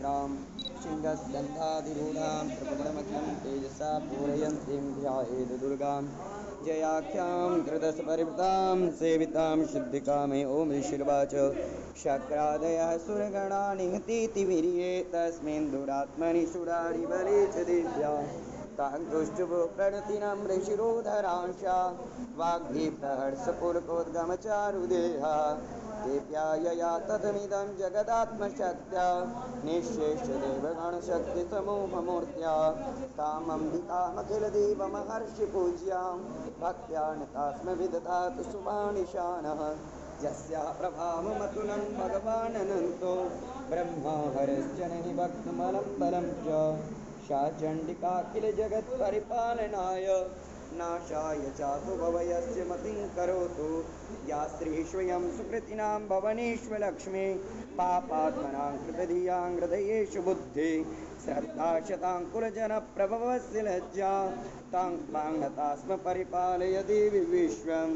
सहस्रां सिंहस्कन्धाधिरूढां प्रकटमखिलं तेजसा पूरयन्तीं ध्यायेत् दुर्गां जयाख्यां धृतसपरिवृतां सेवितां सिद्धिकामे ॐ ऋषिर्वाच शक्रादयः सुरगणा निहतीति वीर्ये तस्मिन् दुरात्मनि सुरारिबले च दिव्या ताङ्गुष्टुभो प्रणतिनं ऋषिरोधरांशा वाग्भीप्तहर्षपूर्वकोद्गमचारुदेहा देव्यायया तदमिदं जगदात्मशक्त्या निःशेषदेवगणशक्तिसमूहमूर्त्या तामम्बिकामखिलदेवमहर्षिपूज्यां भक्त्या नतास्म विदधातु सुमानिशानः यस्याः प्रभावमतुलं भगवान् अनन्तो ब्रह्मा हरश्चननि भक्तमलं बलं च सा चण्डिकाखिलजगत्परिपालनाय नाशाय चातु भवयस्य मतिं करोतु या स्त्री स्वयं सुकृतिनां भवनेष्वलक्ष्मी पापात्मनां कृतधियां हृदयेषु बुद्धि श्रद्धा शताङ्कुलजनप्रभवस्य लज्जा तां पाङ्गता स्म परिपालय देवि विश्वम्